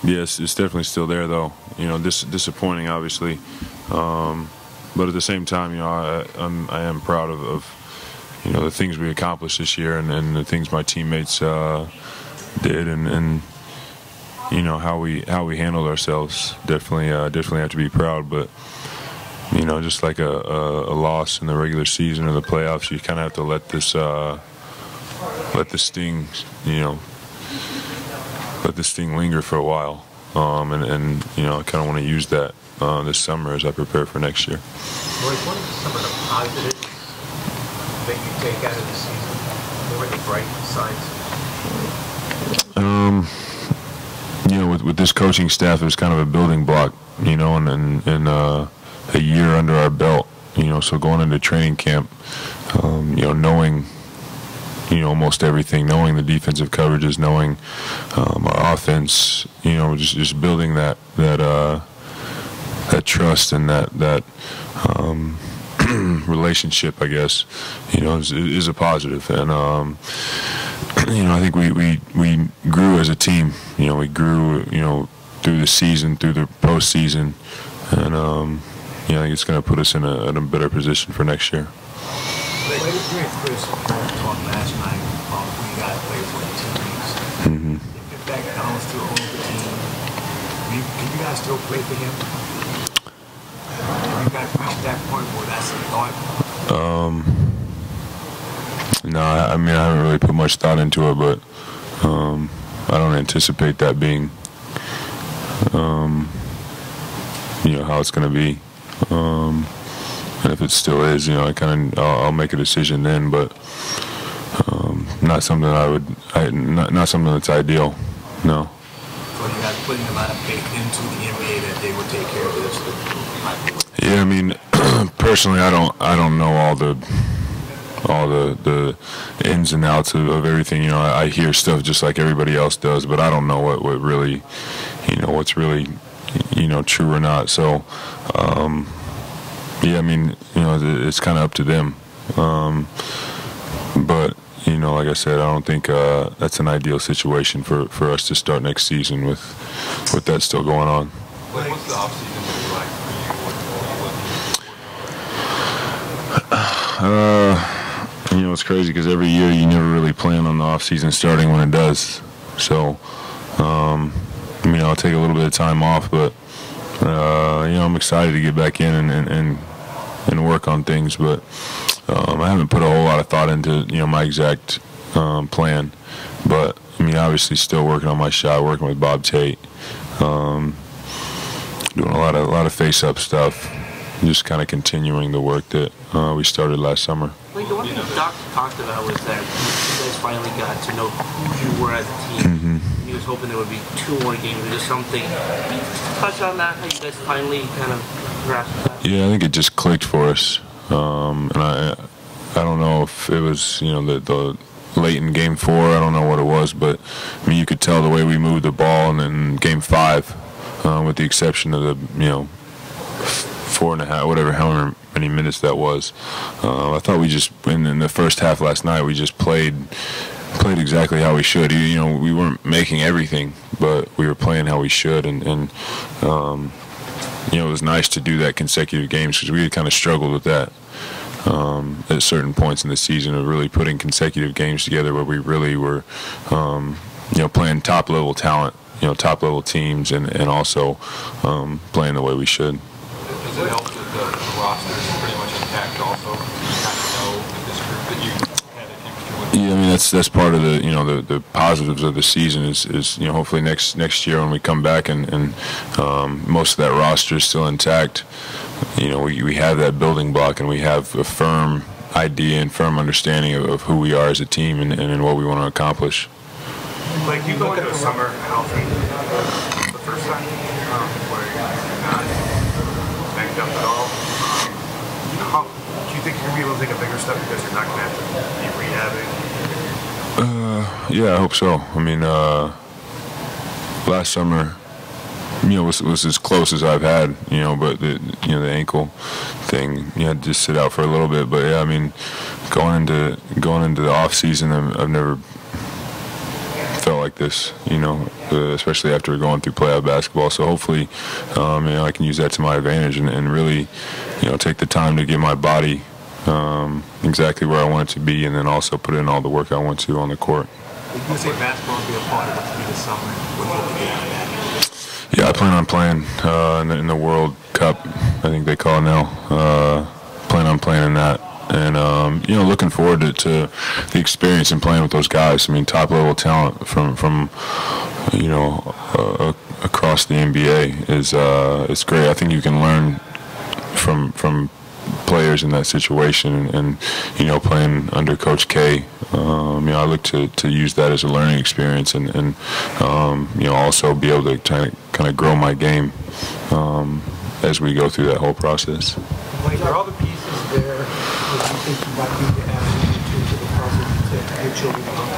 Yes, it's definitely still there, though. Disappointing, obviously, but at the same time, I am proud of the things we accomplished this year and the things my teammates did, and how we handled ourselves. Definitely have to be proud, but just like a loss in the regular season or the playoffs, you kind of have to let this sting, let this thing linger for a while, and I kind of want to use that this summer as I prepare for next year. What are some of the positives that you take out of the season? What were the bright sides? With this coaching staff, it's kind of a building block, and a year under our belt, so going into training camp, knowing, almost everything, knowing the defensive coverages, knowing our offense, just building that trust and that relationship, I guess, is a positive. And I think we grew as a team. We grew, through the season, through the postseason, and I think it's going to put us in a better position for next year. Chris talked last night about we got to play for the teammates. Mm-hmm. If that comes to a home team, can you guys still play for him? You guys reached that point where that's the thought? No, I haven't really put much thought into it, but I don't anticipate that being, how it's going to be. And if it still is, I'll make a decision then, but not something not something that's ideal. No. So you guys putting a lot of faith into the NBA that they will take care of this? Yeah, personally, I don't know all the ins and outs of everything. I hear stuff just like everybody else does, but I don't know what really, what's really, true or not. So, yeah, it's kind of up to them. But, like I said, I don't think that's an ideal situation for us to start next season with that still going on. What's the offseason like for you? It's crazy because every year you never really plan on the offseason starting when it does. So, I'll take a little bit of time off, but, I'm excited to get back in and work on things, but I haven't put a whole lot of thought into my exact plan. But obviously still working on my shot, working with Bob Tate, doing a lot of face-up stuff, just kind of continuing the work that we started last summer. The one thing Doc talked about was that you guys finally got to know who you were as a team. Mm-hmm. He was hoping there would be 2 more games or just something. Can you touch on that, how you guys finally kind of grasped that? Yeah, I think it just clicked for us. And I don't know if it was, the late in Game 4, I don't know what it was, but you could tell the way we moved the ball, and then Game 5, with the exception of the, 4.5, however many minutes that was. I thought we just, in the first half last night, we just played exactly how we should. We weren't making everything, but we were playing how we should, and it was nice to do that consecutive games because we had kind of struggled with that at certain points in the season of really putting consecutive games together where we really were, playing top-level talent, top-level teams, and also playing the way we should. Does it help that the roster is pretty much intact also? You kind of know with this group that you had a chemistry with? Yeah, that's part of the positives of the season is hopefully next year when we come back and most of that roster is still intact. We have that building block and we have a firm idea and firm understanding of who we are as a team and what we want to accomplish. Like you go into a summer healthy the first time where you're not banged up at all. How do you think you're gonna be able to take a bigger step because you're not gonna have to be rehabbing? Yeah, I hope so. Last summer, was as close as I've had, but the ankle thing, you had to just sit out for a little bit. But yeah, going into the off season, I've never felt like like this, especially after going through playoff basketball. So hopefully, I can use that to my advantage and really, take the time to get my body exactly where I want it to be, and then also put in all the work I want to on the court. You say basketball will be a part of it this summer. What do you hope to get out of that? Yeah, I plan on playing in the World Cup, I think they call it now. Plan on playing in that. And, looking forward to the experience and playing with those guys. I mean, top-level talent from across the NBA is great. I think you can learn from players in that situation and playing under Coach K. I look to use that as a learning experience and also be able to kind of grow my game as we go through that whole process. Like, are all the pieces there? What do you think you might need to add to the process to get children along?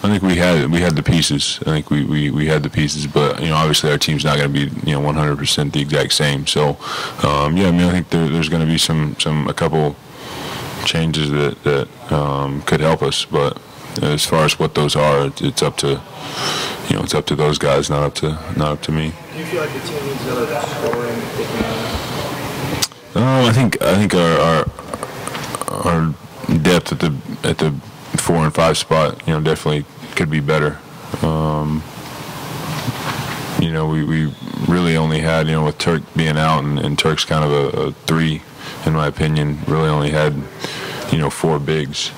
I think we had the pieces. I think we had the pieces, but obviously our team's not going to be 100% the exact same. So I think there's going to be a couple changes that could help us, but as far as what those are, it's up to those guys, not up to me. Do you feel like the team needs another scoring big man? I think our depth at the 4 and 5 spot, definitely could be better. We really only had, with Turk being out and Turk's kind of a 3, in my opinion, really only had, 4 bigs.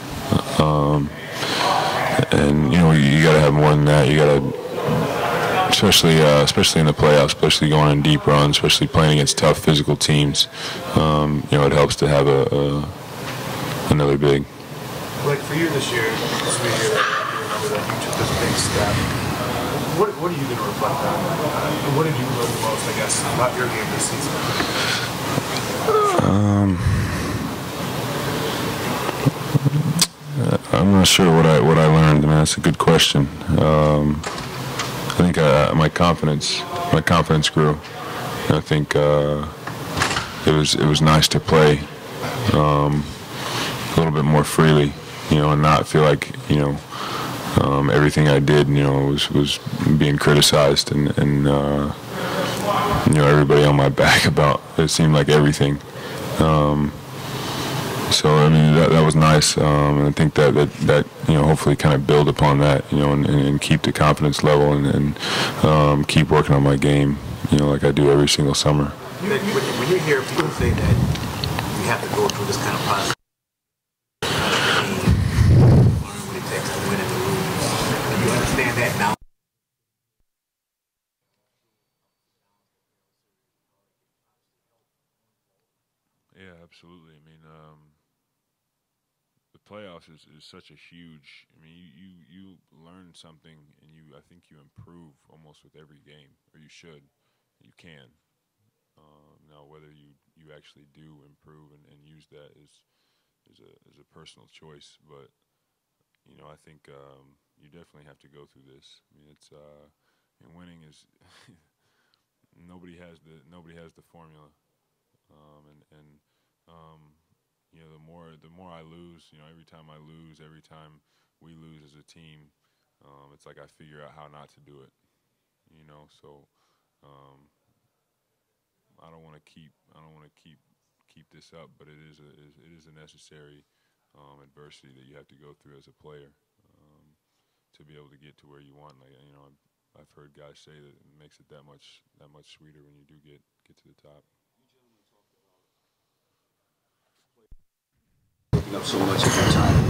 And you got to have more than that. You got to. Especially in the playoffs, especially going on deep runs, especially playing against tough physical teams, it helps to have another big. Like for you this year, this year, you remember that you took this big step. What are you going to reflect on? What did you learn the most, I guess, about your game this season? I'm not sure what I learned. I mean, that's a good question. I think my confidence grew. I think it was nice to play a little bit more freely, and not feel like everything I did, was being criticized and everybody on my back about. It seemed like everything. So I mean that was nice, and I think that hopefully kind of build upon that, and keep the confidence level and keep working on my game, like I do every single summer. When you hear people say that you have to go through this kind of process, learn what it takes to win and to lose, do you understand that now? Yeah, absolutely. I mean, the playoffs is such a huge. I mean, you learn something, and I think you improve almost with every game, or you should. You can. Now, whether you actually do improve and use that is a personal choice, but I think you definitely have to go through this. I mean, it's and winning is nobody has the formula, the more I lose, every time I lose, every time we lose as a team, it's like I figure out how not to do it, so I don't want to keep this up, but it is a necessary adversity that you have to go through as a player to be able to get to where you want. Like I've heard guys say that it makes it that much sweeter when you do get to the top. Up so much of your time.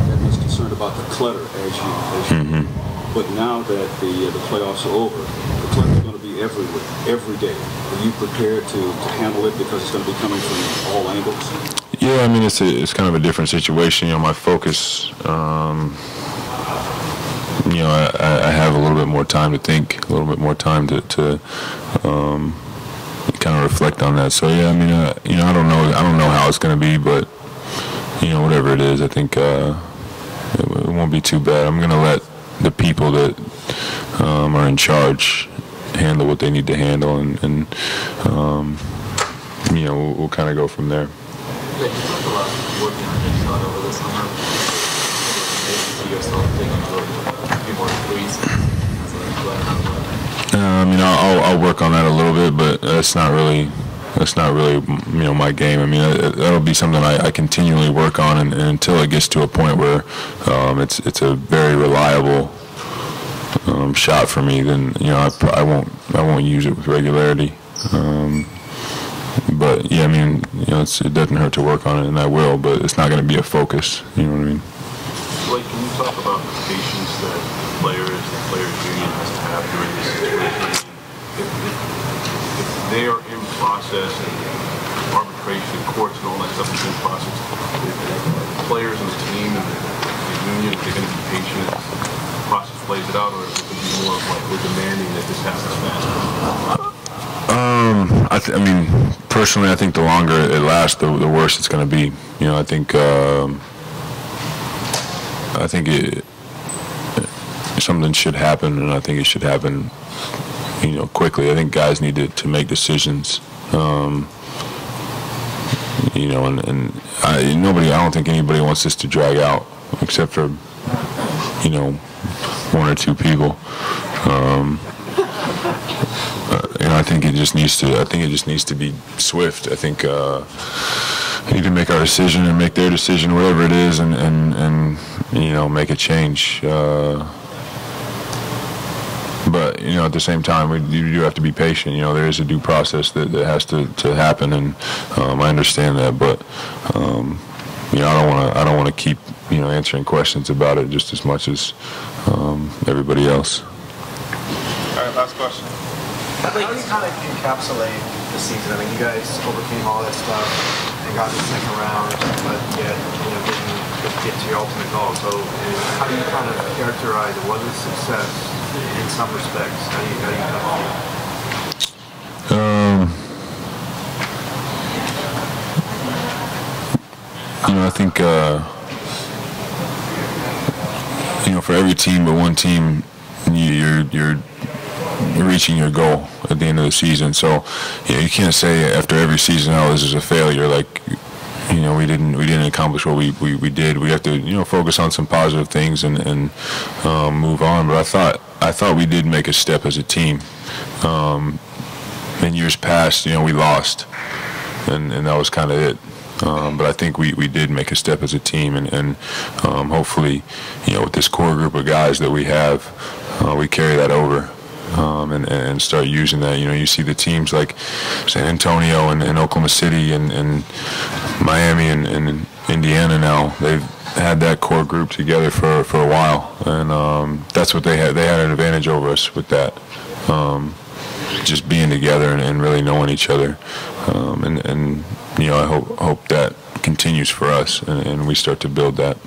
That means concerned about the clutter as you. But now that the playoffs are over, the clutter is going to be everywhere, every day. Are you prepared to handle it because it's going to be coming from all angles? Yeah, I mean it's kind of a different situation. My focus. I have a little bit more time to think, a little bit more time to kind of reflect on that. So yeah, I mean, I don't know how it's going to be, but whatever it is, I think it won't be too bad. I'm going to let the people that are in charge handle what they need to handle, and we'll kind of go from there. You talked about working on this over the summer. you guys still thinking about a few more threes? I mean, I'll work on that a little bit, but that's not really my game. I mean, that'll be something I continually work on, and until it gets to a point where it's a very reliable shot for me, then I won't use it with regularity. But yeah, I mean, it doesn't hurt to work on it, and I will. But it's not going to be a focus. You know what I mean? Like, can you talk about the patience that the players union has to have during this situation? If they are in process and arbitration, courts and all that stuff is in process, the players and the team and the union, if they're going to be patient as the process plays it out, or is it going to be more of like we're demanding that this happens fast? I mean, personally, I think the longer it lasts, the worse it's going to be. I think something should happen, and I think it should happen, quickly. I think guys need to make decisions. I don't think anybody wants this to drag out, except for, one or two people. I think it just needs to be swift. I think we need to make our decision and make their decision, whatever it is, and make a change. But at the same time, you do have to be patient. There is a due process that has to happen, and I understand that. But I don't want to keep answering questions about it just as much as everybody else. All right, last question. How do you kind of encapsulate the season? I mean, you guys overcame all that stuff and got to the second round, but yet, didn't get to your ultimate goal. So, how do you kind of characterize it? Was it success in some respects? How do you kind of I think for every team but one team, you're reaching your goal at the end of the season. So you can't say after every season, this is a failure. Like, we didn't accomplish what we did. We have to focus on some positive things and move on. But I thought we did make a step as a team. In years past, we lost, and that was kind of it. But I think we did make a step as a team, and hopefully, with this core group of guys that we have, we carry that over. And start using that. You see the teams like San Antonio and Oklahoma City and Miami and Indiana now. They've had that core group together for a while, and that's what they had. They had an advantage over us with that, just being together and really knowing each other. I hope that continues for us, and we start to build that.